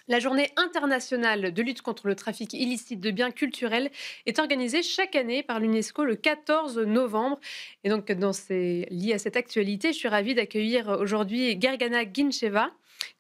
La journée internationale de lutte contre le trafic illicite de biens culturels est organisée chaque année par l'UNESCO le 14 novembre. Et donc, lié à cette actualité, je suis ravie d'accueillir aujourd'hui Gergana Gincheva,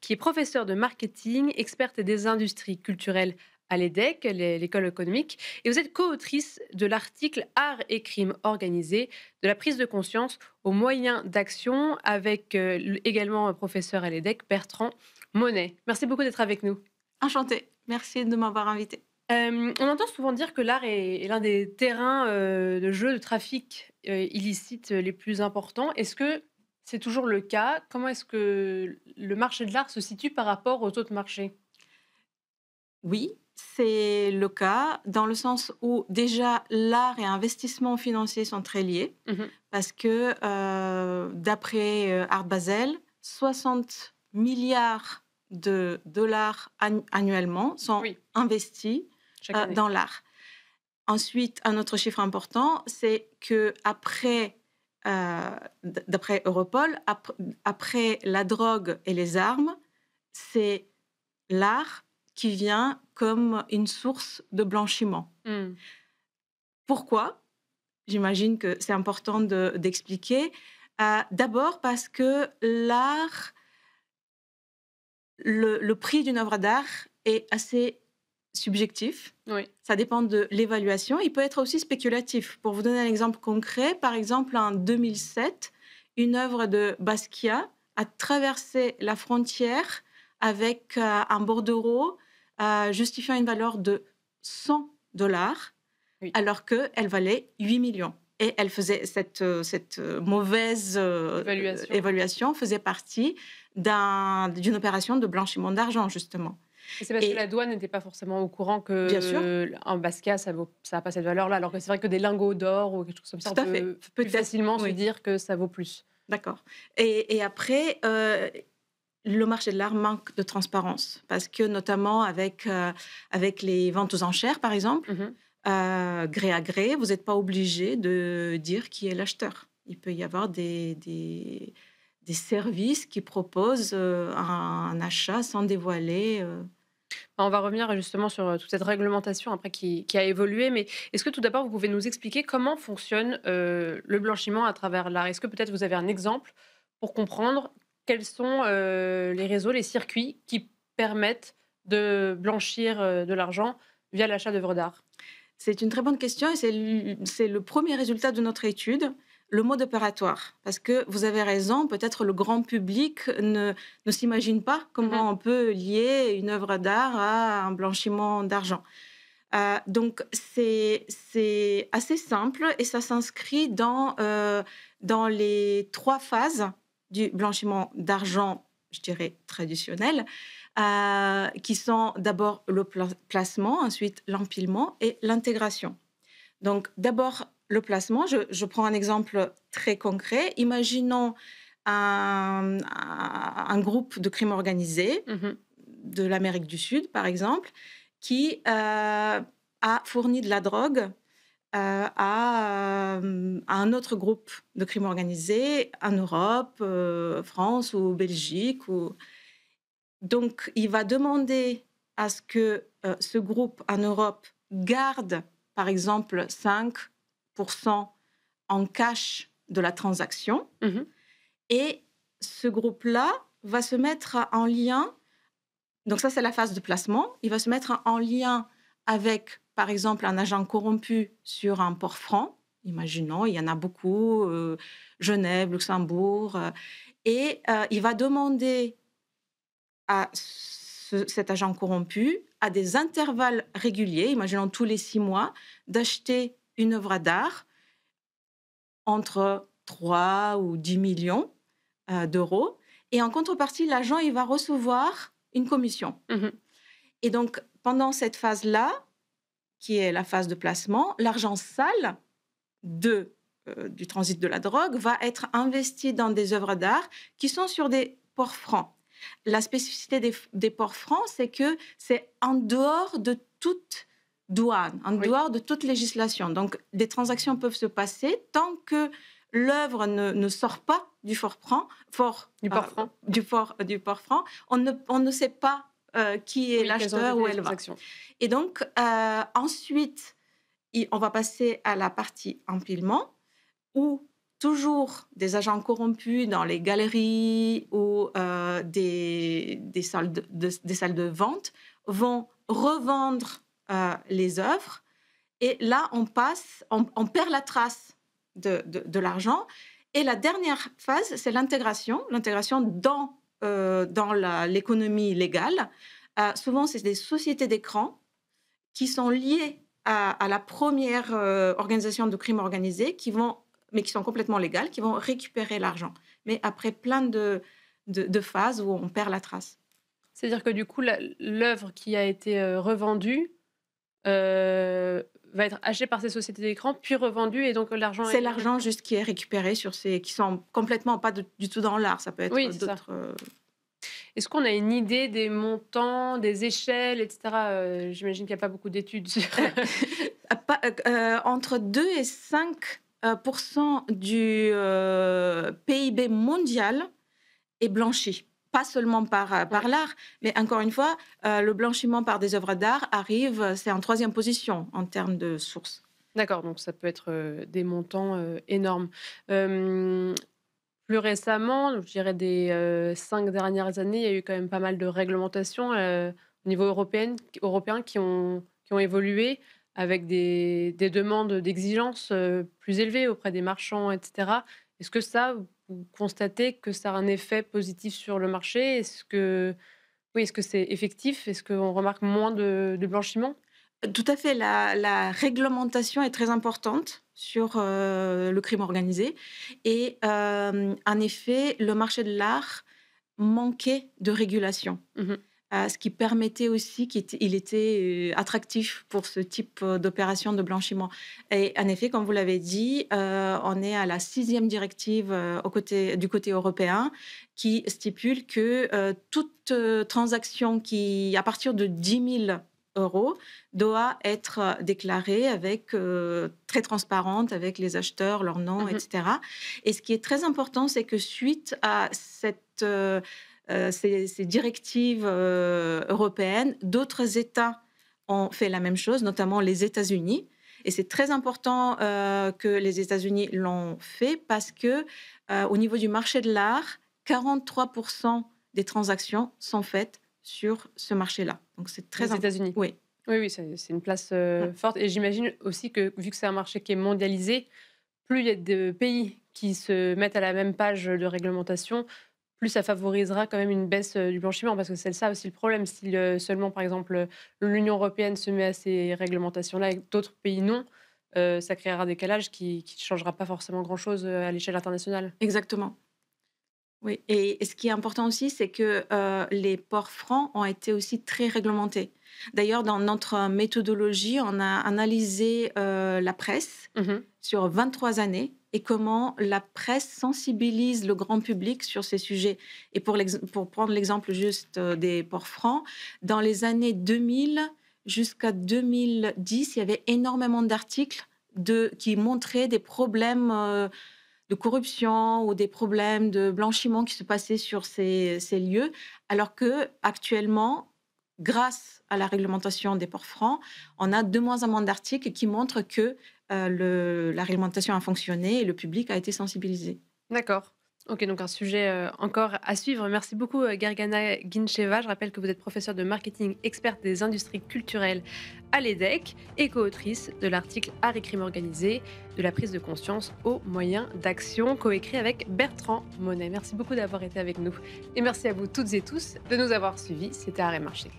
qui est professeure de marketing, experte des industries culturelles à l'EDEC, l'école économique. Et vous êtes co-autrice de l'article Art et crimes organisés, de la prise de conscience aux moyens d'action, avec également un professeur à l'EDEC, Bertrand Monet. Merci beaucoup d'être avec nous. Enchantée. Merci de m'avoir invitée. On entend souvent dire que l'art est l'un des terrains, de jeu de trafic, illicite, les plus importants. Est-ce que c'est toujours le cas? Comment est-ce que le marché de l'art se situe par rapport aux autres marchés? Oui, c'est le cas dans le sens où déjà l'art et investissement financier sont très liés Mmh. parce que d'après Art Basel, 60 milliards de dollars annuellement sont Oui, investis chaque année. dans l'art. Ensuite, un autre chiffre important, c'est que d'après Europol, après la drogue et les armes, c'est l'art qui vient comme une source de blanchiment. Mmh. Pourquoi? J'imagine que c'est important d'expliquer. D'abord parce que l'art, le prix d'une œuvre d'art est assez subjectif. Oui. Ça dépend de l'évaluation. Il peut être aussi spéculatif. Pour vous donner un exemple concret, par exemple, en 2007, une œuvre de Basquiat a traversé la frontière avec un bordereau justifiant une valeur de 100 dollars, Oui. alors qu'elle valait 8 millions. Et elle faisait cette mauvaise Évaluation. évaluation faisait partie d'une opération de blanchiment d'argent, justement. Et c'est parce que Et la douane n'était pas forcément au courant bien sûr, que un Basquiat, ça a pas cette valeur-là, alors que c'est vrai que des lingots d'or ou quelque chose comme ça, on tout à fait. peut plus Peut-être, facilement se oui, dire que ça vaut plus. d'accord. Et après, le marché de l'art manque de transparence parce que notamment avec les ventes aux enchères, par exemple, Mmh. gré à gré, vous n'êtes pas obligé de dire qui est l'acheteur. Il peut y avoir des services qui proposent, un achat sans dévoiler, On va revenir justement sur, toute cette réglementation après qui a évolué, mais est-ce que tout d'abord vous pouvez nous expliquer comment fonctionne, le blanchiment à travers l'art? Est-ce que peut-être vous avez un exemple pour comprendre quels sont, les réseaux, les circuits qui permettent de blanchir, de l'argent via l'achat d'œuvres d'art? C'est une très bonne question et c'est le premier résultat de notre étude, le mode opératoire. Parce que vous avez raison, peut-être le grand public ne s'imagine pas Mmh. comment on peut lier une œuvre d'art à un blanchiment d'argent. Donc c'est assez simple et ça s'inscrit dans les 3 phases du blanchiment d'argent, je dirais traditionnel, qui sont d'abord le placement, ensuite l'empilement et l'intégration. Donc d'abord le placement, je prends un exemple très concret. Imaginons un groupe de crimes organisés Mmh. de l'Amérique du Sud, par exemple, qui a fourni de la drogue à un autre groupe de crimes organisés en Europe, France ou Belgique. Donc, il va demander à ce que ce groupe en Europe garde, par exemple, 5% en cash de la transaction. Mmh. Et ce groupe-là va se mettre en lien. Donc ça, c'est la phase de placement. Il va se mettre en lien avec, par exemple, un agent corrompu sur un port franc. Imaginons, il y en a beaucoup, Genève, Luxembourg. Et il va demander à cet agent corrompu, à des intervalles réguliers, imaginons tous les 6 mois, d'acheter une œuvre d'art entre 3 ou 10 millions d'euros. Et en contrepartie, l'agent, il va recevoir une commission. Mmh. Et donc, pendant cette phase-là, qui est la phase de placement, l'argent sale du transit de la drogue va être investi dans des œuvres d'art qui sont sur des ports francs. La spécificité des ports francs, c'est que c'est en dehors de toute douane, en Oui, dehors de toute législation. Donc, des transactions peuvent se passer tant que l'œuvre ne sort pas du fort franc, du port franc. du port franc. On ne sait pas qui est Oui, quelles ont l'acheteur, été où les elle va. transactions? Et donc, ensuite, on va passer à la partie empilement, où toujours des agents corrompus dans les galeries ou des salles des salles de vente vont revendre les œuvres. Et là, on perd la trace de l'argent. Et la dernière phase, c'est l'intégration dans l'économie légale. Souvent, c'est des sociétés d'écran qui sont liées à la première organisation de crime organisé, mais qui sont complètement légales, qui vont récupérer l'argent. Mais après plein de phases où on perd la trace. C'est-à-dire que du coup, l'œuvre qui a été revendue va être achetée par ces sociétés d'écran, puis revendue, et donc l'argent C'est est l'argent récupéré. juste qui est récupéré qui sont complètement pas du tout dans l'art. Ça peut Oui, être c'est ça. d'autres. Est-ce qu'on a une idée des montants, des échelles, et cetera? J'imagine qu'il y a pas beaucoup d'études sur Entre 2 et 5 du PIB mondial est blanchi. Pas seulement par ouais. l'art, mais encore une fois, le blanchiment par des œuvres d'art arrive, c'est en troisième position en termes de sources. D'accord, donc ça peut être, des montants, énormes. Hem, Plus récemment, je dirais des, 5 dernières années, il y a eu quand même pas mal de réglementations, au niveau européen qui ont évolué avec des demandes d'exigences, plus élevées auprès des marchands, et cetera. Est-ce que ça, vous constatez que ça a un effet positif sur le marché? Est-ce que c'est effectif? Est-ce qu'on remarque moins de blanchiment? Tout à fait, la réglementation est très importante sur, le crime organisé et en effet, le marché de l'art manquait de régulation. Mmh. Ce qui permettait aussi il était, attractif pour ce type, d'opération de blanchiment et en effet, comme vous l'avez dit, on est à la sixième directive, du côté européen qui stipule que, toute, transaction qui à partir de 10 000 € doit être, déclarée avec, très transparente avec les acheteurs, leur nom et Mmh. cetera et ce qui est très important, c'est que suite à ces directives européennes, d'autres États ont fait la même chose, notamment les États-Unis. Et c'est très important que les États-Unis l'ont fait parce que au niveau du marché de l'art, 43% des transactions sont faites sur ce marché-là. Donc c'est très Les important. États-Unis? Oui. Oui, oui, c'est une place, Mm. forte, et j'imagine aussi que vu que c'est un marché qui est mondialisé, plus il y a de pays qui se mettent à la même page de réglementation, plus ça favorisera quand même une baisse, du blanchiment, parce que c'est ça aussi le problème. Si, seulement par exemple, l'Union européenne se met à ces réglementations-là et que d'autres pays non, ça créera un décalage qui ne changera pas forcément grand-chose, à l'échelle internationale. Exactement. Oui et ce qui est important aussi, c'est que, les ports francs ont été aussi très réglementés. D'ailleurs, dans notre méthodologie, on a analysé, la presse Mmh. sur 23 années et comment la presse sensibilise le grand public sur ces sujets. Et pour prendre l'exemple juste, des ports francs, dans les années 2000 jusqu'à 2010, il y avait énormément d'articles qui montraient des problèmes, de corruption ou des problèmes de blanchiment qui se passaient sur ces lieux, alors que actuellement, grâce à la réglementation des ports francs, on a de moins en moins d'articles qui montrent que la réglementation a fonctionné et le public a été sensibilisé. D'accord. OK, donc un sujet, encore à suivre. Merci beaucoup, Gergana Guincheva. Je rappelle que vous êtes professeure de marketing, experte des industries culturelles à l'EDEC et co-autrice de l'article Art et crime organisé, de la prise de conscience aux moyens d'action, coécrit avec Bertrand Monet. Merci beaucoup d'avoir été avec nous et merci à vous toutes et tous de nous avoir suivis. C'était Art et Marché.